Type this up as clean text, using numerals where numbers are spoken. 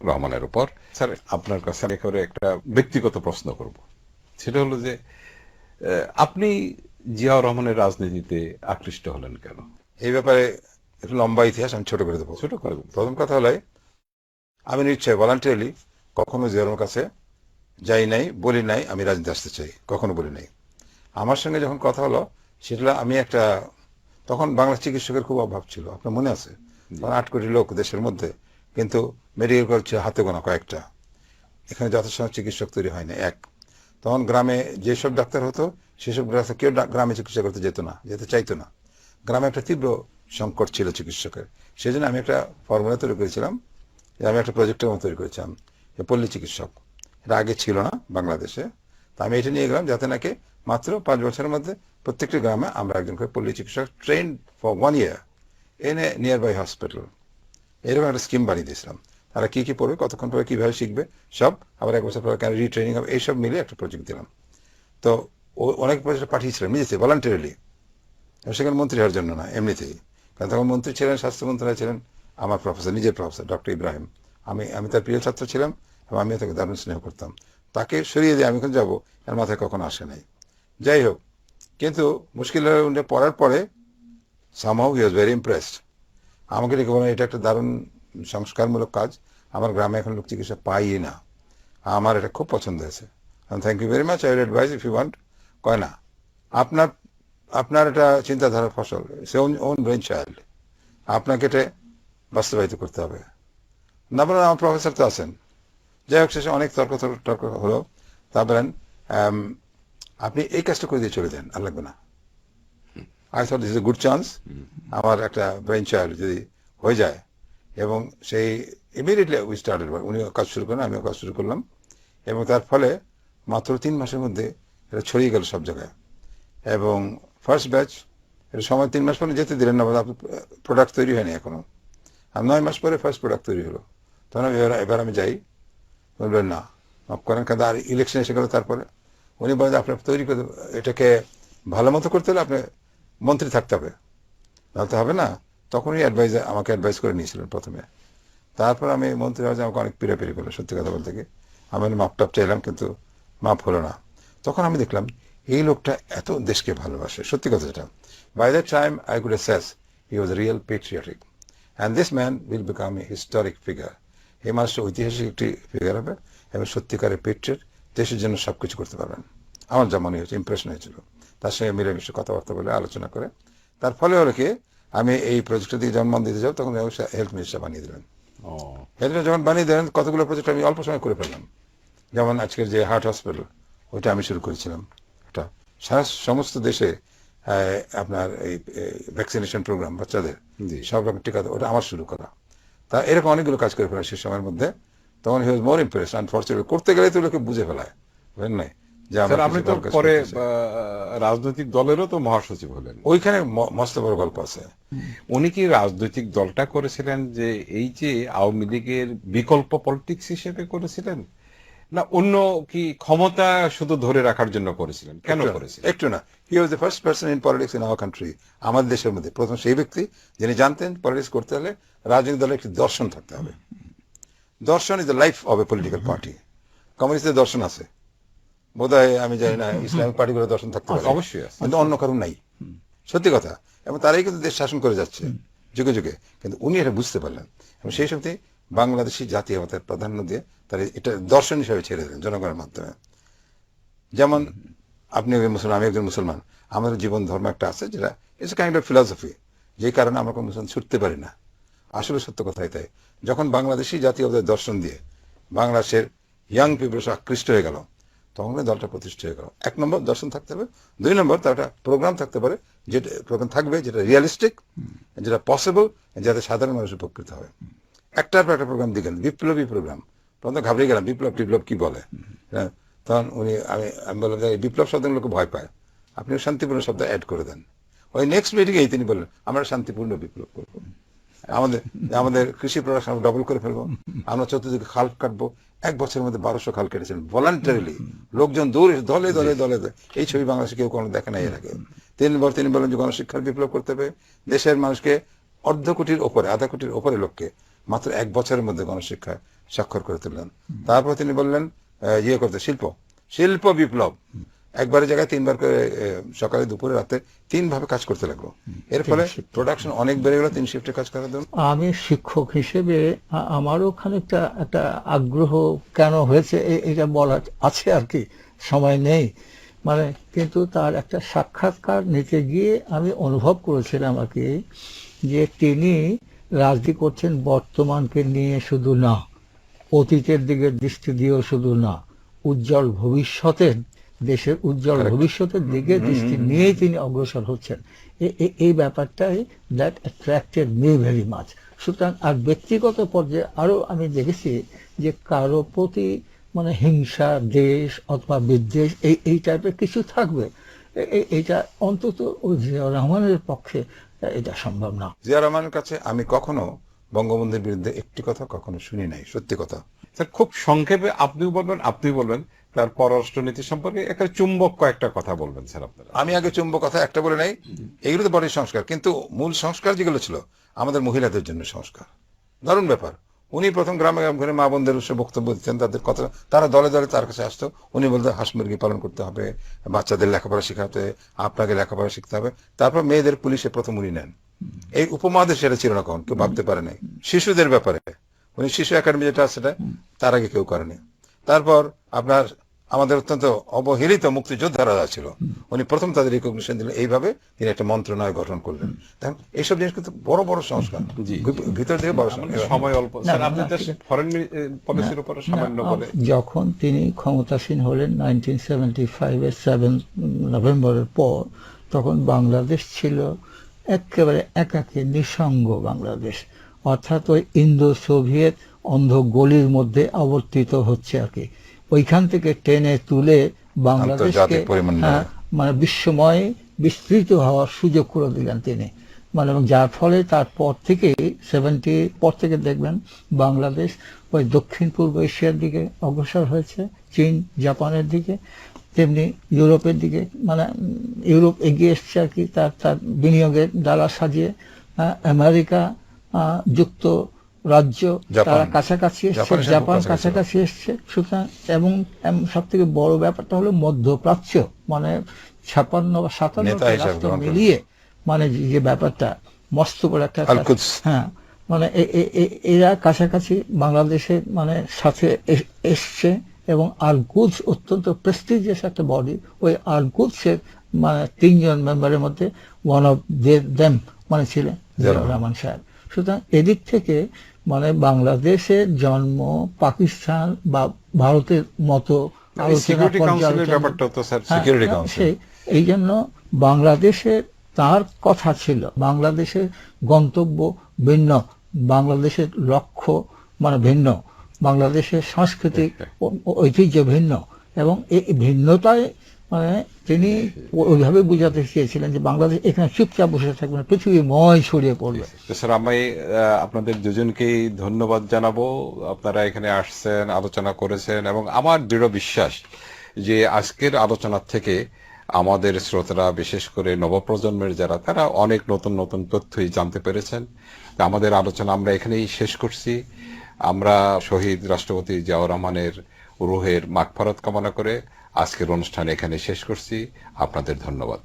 রহমানের উপর। স্যার, আপনার কাছে আমি একেবারে একটা ব্যক্তিগত প্রশ্ন করব। সেটা হলো যে আপনি জিয়াউর রহমানের রাজনীতিতে আকৃষ্ট হলেন কেন? এই ব্যাপারে একটু লম্বা ইতিহাস, আমি ছোট করে দেবো। ছোট করে বলুন। প্রথম কথা হলো, আমি নিশ্চয় ভলান্টারিলি কখনো জিয়ার কাছে যাই নাই, বলি নাই আমি রাজনীতি আসতে চাই, কখনো বলি নাই। আমার সঙ্গে যখন কথা হলো, সেটা আমি একটা, তখন বাংলা চিকিৎসকের খুব অভাব ছিল, আপনার মনে আছে? তখন 8 কোটি লোক দেশের মধ্যে, কিন্তু মেডিকেল কলেজ হাতে গোনা কয়েকটা, এখানে যথেষ্ট চিকিৎসক তৈরি হয়নি। তখন গ্রামে যেসব ডাক্তার হতো, সেসব ডাক্তার কেউ গ্রামে চিকিৎসা করতে যেত না, যেতে চাইতো না। গ্রামে একটা তীব্র সংকট ছিল চিকিৎসকের। সেই জন্য আমি একটা ফর্মুলা তৈরি করেছিলাম, আমি একটা প্রজেক্টের মতো তৈরি করেছিলাম, যে পল্লী চিকিৎসক। এটা আগে ছিল না বাংলাদেশে। তা আমি এটা নিয়ে গেলাম, যাতে নাকি মাত্র 5 বছরের মধ্যে প্রত্যেকটি গ্রামে আমরা একজন করে পল্লী চিকিৎসক ট্রেন ফর 1 ইয়ার এনে নিয়ার বাই হসপিটাল, এরকম একটা স্কিম বানিয়ে দিয়েছিলাম। তারা কি কি পড়বে, কতক্ষণ পরে কিভাবে শিখবে, সব আবার 1 বছর পরে কেন রিট্রেনিং হবে, এইসব মিলে একটা প্রজেক্ট দিলাম। তো ও অনেক প্রজেক্ট পাঠিয়েছিলাম নিজেতে ভলান্টারিলি, সেখানে মন্ত্রী হওয়ার জন্য না, এমনিতেই। কারণ তখন মন্ত্রী ছিলেন, স্বাস্থ্যমন্ত্রী ছিলেন আমার প্রফেসর, নিজের প্রফেসর ডক্টর ইব্রাহিম। আমি আমি তার প্রিয় ছাত্র ছিলাম, এবং আমিও তাকে দারুণ স্নেহ করতাম। তাকে সরিয়ে দিয়ে আমি এখন যাবো, এর মাথায় কখনো আসে নাই। যাই হোক, কিন্তু মুশকিল হয়ে উঠে পড়ার পরে somehow he was very impressed. আমাকে ডেকে বলেন, এটা একটা দারুণ সংস্কারমূলক কাজ, আমার গ্রামে এখন লোক চিকিৎসা পাই না, আমার এটা খুব পছন্দ হয়েছে। Thank you very much, I will advise if you want. কয় না, আপনার আপনার এটা চিন্তাধারার ফসল, সে ওন ব্রেন চাইল্ড, আপনাকে এটা বাস্তবায়িত করতে হবে। না বলেন আমার প্রফেসর তো আছেন। যাই হোক, শেষে অনেক তর্ক তর্ক হলো। তা বলেন, আপনি এই কাজটা করে দিয়ে চলে যান, আর লাগবে না। I thought this is a good chance, আমার একটা ব্রেন চাইল্ড যদি হয়ে যায়। এবং সেই ইমিডিয়েটলি উই স্টার্টেড, উনিও কাজ শুরু করেন, আমিও কাজ শুরু করলাম। এবং তার ফলে মাত্র 3 মাসের মধ্যে এটা ছড়িয়ে গেল সব জায়গায়। এবং ফার্স্ট ব্যাচ, এটা সময় 3 মাস পরে যেতে দিলেন না, প্রোডাক্ট তৈরি হয়নি এখনো। আর 9 মাস পরে ফার্স্ট প্রোডাক্ট তৈরি হলো। তখন এবার আমি যাই, বলবেন না মাফ করেন, কারণ আর ইলেকশন এসে গেল। তারপরে উনি বলেন, আপনার তৈরি করে এটাকে ভালো মতো করতে হলে আপনি মন্ত্রী থাকতে হবে, নাহলে হবে না। তখনই আমাকে অ্যাডভাইস করে নিয়েছিলেন প্রথমে। তারপর আমি মন্ত্রী হওয়া, আমাকে অনেক পিড়াপিড়ি করলো, সত্যি কথা বলতে কি। আমি মাপ টাপ চাইলাম, কিন্তু মাপ হলো না। তখন আমি দেখলাম এই লোকটা এত দেশকে ভালোবাসে, সত্যি কথা যেটা। By that time I could assess he was real patriotic, and this man will become a historic figure. এই মানুষটা ঐতিহাসিক একটি ফিগার হবে, এবং সত্যিকারের পেট্রিয়ট, দেশের জন্য সবকিছু করতে পারবেন। আমার যা মনে হয়েছে, ইমপ্রেশন হয়েছিল। তার সঙ্গে মিলেমিশে কথাবার্তা বলে আলোচনা করে, তার ফলে হলো কি, আমি এই প্রজেক্টের দিকে যখন মন দিতে যাও, তখন হেলথ মিনিস্টার বানিয়ে দিলেন। ও, হেলথ মিনিস্টার যখন বানিয়ে দিলেন, কতগুলো প্রজেক্ট আমি অল্প সময় করে ফেললাম। যেমন আজকের যে হার্ট হসপিটাল, ওইটা আমি শুরু করেছিলাম। এটা সারা সমস্ত দেশে আপনার এই ভ্যাকসিনেশন প্রোগ্রাম, বাচ্চাদের জি। সব রকম টিকা, ওটা আমার শুরু করা। তা এরকম অনেকগুলো কাজ করে ফেলা সে সময়ের মধ্যে। তখন হি ওয়াজ মোর ইমপ্রেস। আনফর্চুনেটলি করতে গেলে তো লোকে বুঝে ফেলায়, বুঝলেন নাই, যে আমরা স্যার, কিছু আপনি তো ভালো কাজ পরে করতেছি। রাজনৈতিক দলেরও তো মহাসচিব হলেন। ওইখানে মস্ত বড় গল্প আছে। উনি কি রাজনৈতিক দলটা করেছিলেন যে এই যে আওয়ামী লীগের বিকল্প পলিটিক্স হিসেবে করেছিলেন, না অন্য কি ক্ষমতা শুধু ধরে রাখার জন্য করেছিলেন? কেন একটু করেছিলেন? একটু না, he was the first person in politics in our country. আমাদের দেশের মধ্যে প্রথম সেই ব্যক্তি যিনি জানতেন পলিটিক্স করতে হলে রাজনৈতিক দলের একটি দর্শন থাকতে হবে। দর্শন is the life of a political party. কমিউনিস্টদের দর্শন আছে বোধহয়, আমি জানি না ইসলামিক পার্টিগুলোর দর্শন থাকতে পারে, অবশ্যই আছে। কিন্তু অন্য কারণ নাই। সত্যি কথা। এবং তারাই কিন্তু দেশ শাসন করে যাচ্ছে যুগে যুগে। কিন্তু উনি এটা বুঝতে পারলেন, এবং সেই সত্যি বাংলাদেশি জাতীয়তার প্রাধান্য দিয়ে তারা এটা দর্শন হিসাবে ছেড়ে দিলেন জনগণের মাধ্যমে। যেমন আপনি মুসলমান, আমি একজন মুসলমান, আমাদের জীবন ধর্ম একটা আছে, যেটা it's a kind of philosophy, যেই কারণে আমরা কোনো মুসলমান ছুটতে পারি না। আসলে সত্য কথাই তাই। যখন বাংলাদেশি জাতীয়তার দর্শন দিয়ে বাংলাদেশের ইয়াং পিপল আকৃষ্ট হয়ে গেল, তখন দলটা প্রতিষ্ঠা হয়ে গেল। 1 নম্বর দর্শন থাকতে হবে, 2 নম্বর তার একটা প্রোগ্রাম থাকতে পারে, যেটা প্রোগ্রাম থাকবে যেটা রিয়ালিস্টিক, যেটা পসিবল, যাতে সাধারণ মানুষ উপকৃত হয়। একটার পর একটা প্রোগ্রাম দিলেন, বিপ্লবী প্রোগ্রাম। তখন তো ঘাবড়ে গেলাম, বিপ্লব টিপ্লব কি বলে। হ্যাঁ, তখন আমি বললাম যে এই বিপ্লব শব্দগুলোকে ভয় পায়, আপনি শান্তিপূর্ণ শব্দ অ্যাড করে দেন। ওই নেক্সট মিটিংয়েই তিনি বললেন, আমরা শান্তিপূর্ণ বিপ্লব করবো, আমাদের আমাদের কৃষি প্রোডাকশন ডবল করে ফেলবো, আমরা চতুর্দিকে খাল কাটবো। 1 বছরের মধ্যে 1200 খাল কেটেছেন ভলান্টারিলি, লোকজন দৌড়ে দলে দলে দলে দলে। এই ছবি বাংলাদেশে কেউ কোনো দেখে নাই এর আগে। তিনি বলেন যে গণশিক্ষার বিপ্লব করতে হবে, দেশের মানুষকে 1/2 কোটির ওপরে, 1/2 কোটির ওপরে লোককে মাত্র 1 বছরের মধ্যে গণশিক্ষায় স্বাক্ষর করে তুললেন। তারপর তিনি বললেন ইয়ে করতে শিল্প বিপ্লব, একবারের জায়গায় 3 বার করে সকালে দুপুরে রাতে 3 ভাবে কাজ করতে লাগলো। এর ফলে প্রোডাকশন অনেক বেড়ে গেল 3 শিফটে কাজ করার জন্য। আমি শিক্ষক হিসেবে আমারও খানিকটা একটা আগ্রহ কেন হয়েছে এটা বলার আছে আর কি, সময় নেই মানে, কিন্তু তার একটা সাক্ষাৎকার নিতে গিয়ে আমি অনুভব করেছিলাম আর কি, যে তিনি রাজনীতি করছেন বর্তমানকে নিয়ে শুধু না, অতীতের দিকে দৃষ্টি দিয়েও শুধু না, উজ্জ্বল ভবিষ্যতের, দেশের উজ্জ্বল ভবিষ্যতের দিকে দৃষ্টি নিয়েই তিনি অগ্রসর হচ্ছেন। এই ব্যাপারটাই that attracted me very much. সুতরাং আর ব্যক্তিগত পর্যায়ে আরো আমি দেখেছি যে কারো প্রতি মানে হিংসা, দেশ অথবা বিদ্বেষ এই টাইপের কিছু থাকবে, এইটা অন্তত ওই জিয়াউর রহমানের পক্ষে এটা সম্ভব না। জিয়া রহমানের কাছে আমি কখনো বঙ্গবন্ধুর বিরুদ্ধে একটি কথা কখনো শুনি নাই, সত্যি কথা। স্যার খুব সংক্ষেপে আপনি বলবেন তার পররাষ্ট্রনীতি সম্পর্কে একটা চুম্বক কয়েকটা কথা বলবেন স্যার আপনারা। আমি আগে চুম্বক কথা একটা বলে নাই, এগুলো তো বড় সংস্কার, কিন্তু মূল সংস্কার যেগুলো ছিল আমাদের মহিলাদের জন্য সংস্কার, দারুণ ব্যাপার। উনি প্রথম গ্রামে ঘুরে মা বোনদের উৎসব বক্তব্য দিতেন, তাদের কথা, তারা দলে দলে তার কাছে আসতো, উনি বলতেন হাঁস মুরগি পালন করতে হবে, বাচ্চাদের লেখাপড়া শেখাতে, আপনাকে লেখাপড়া শিখতে হবে। তারপর মেয়েদের পুলিশে প্রথম উনি নেন। এই উপমহাদেশে এটা ছিল না, কখন কেউ ভাবতে পারে নাই। শিশুদের ব্যাপারে উনি শিশু একাডেমি যেটা আছে সেটা তার আগে কেউ করেনি। তারপর আপনার আমাদের অত্যন্ত অবহেলিত মুক্তিযোদ্ধারা ছিল, উনি প্রথম তাদের রিকগনিশন দিলেন, এইভাবে তিনি একটা মন্ত্রণালয় গঠন করলেন। এইসব জিনিস কিন্তু বড় বড় সংস্কার, ভিতর থেকে বড় সংস্কার। সময় অল্প স্যার, আপনি ফরেন পলিসির উপরে সামান্য বলে। যখন তিনি ক্ষমতাসীন হলেন 1975-এর 7 নভেম্বরের পর, তখন বাংলাদেশ ছিল একেবারে একাকী নিঃসঙ্গ বাংলাদেশ, অর্থাৎ ওই ইন্দো সোভিয়েত অন্ধ গলির মধ্যে আবর্তিত হচ্ছে আর কি। ওইখান থেকে টেনে তুলে বাংলাদেশকে মানে বিশ্বময় বিস্তৃত হওয়ার সুযোগ করে দিলেন তিনি, মানে যার ফলে তারপর থেকে 70 পর থেকে দেখবেন বাংলাদেশ ওই দক্ষিণ পূর্ব এশিয়ার দিকে অগ্রসর হয়েছে, চীন জাপানের দিকে, তেমনি ইউরোপের দিকে, মানে ইউরোপ এগিয়ে এসছে আর কি তার বিনিয়োগের ডালা সাজিয়ে, আমেরিকা যুক্ত রাজ্য তারা কাছাকাছি এসছে, জাপান কাছাকাছি এসছে। সুতরাং এবং সব থেকে বড় ব্যাপারটা হলো মধ্যপ্রাচ্য, মানে 56 বা 57 রাষ্ট্র মিলিয়ে মানে যে ব্যাপারটা মস্ত বড় একটা, হ্যাঁ মানে এরা কাছাকাছি বাংলাদেশের মানে সাথে এসছে। এবং আল-কুদস অত্যন্ত প্রেস্টিজিয়াস একটা বডি, ওই আল-কুদসের মানে 3 জন মেম্বারের মধ্যে ওয়ান অফ দেম মানে ছিলেন জিয়াউর রহমান সাহেব। সুতরাং এদিক থেকে মানে বাংলাদেশের জন্ম পাকিস্তান বা ভারতের মতো এই জন্য বাংলাদেশের তার কথা ছিল, বাংলাদেশের গন্তব্য ভিন্ন, বাংলাদেশের লক্ষ্য মানে ভিন্ন, বাংলাদেশের সাংস্কৃতিক ঐতিহ্য ভিন্ন, এবং এই ভিন্নতায় মানে তিনি ওইভাবে বুঝাতে চেয়েছিলেন যে বাংলাদেশ এখানে চুপচাপ বসে থাকবে না, পৃথিবীময় ছড়িয়ে পড়বে। স্যার আমি আপনাদের দুজনকেই ধন্যবাদ জানাবো, আপনারা এখানে আসছেন, আলোচনা করেছেন, এবং আমার দৃঢ় বিশ্বাস যে আজকের আলোচনার থেকে আমাদের শ্রোতারা, বিশেষ করে নবপ্রজন্মের যারা, তারা অনেক নতুন নতুন তথ্যই জানতে পেরেছেন। আমাদের আলোচনা আমরা এখানেই শেষ করছি। আমরা শহীদ রাষ্ট্রপতি জিয়াউর রহমানের রুহের মাগফিরাত কামনা করে আজকের অনুষ্ঠান এখানে শেষ করছি। আপনাদের ধন্যবাদ।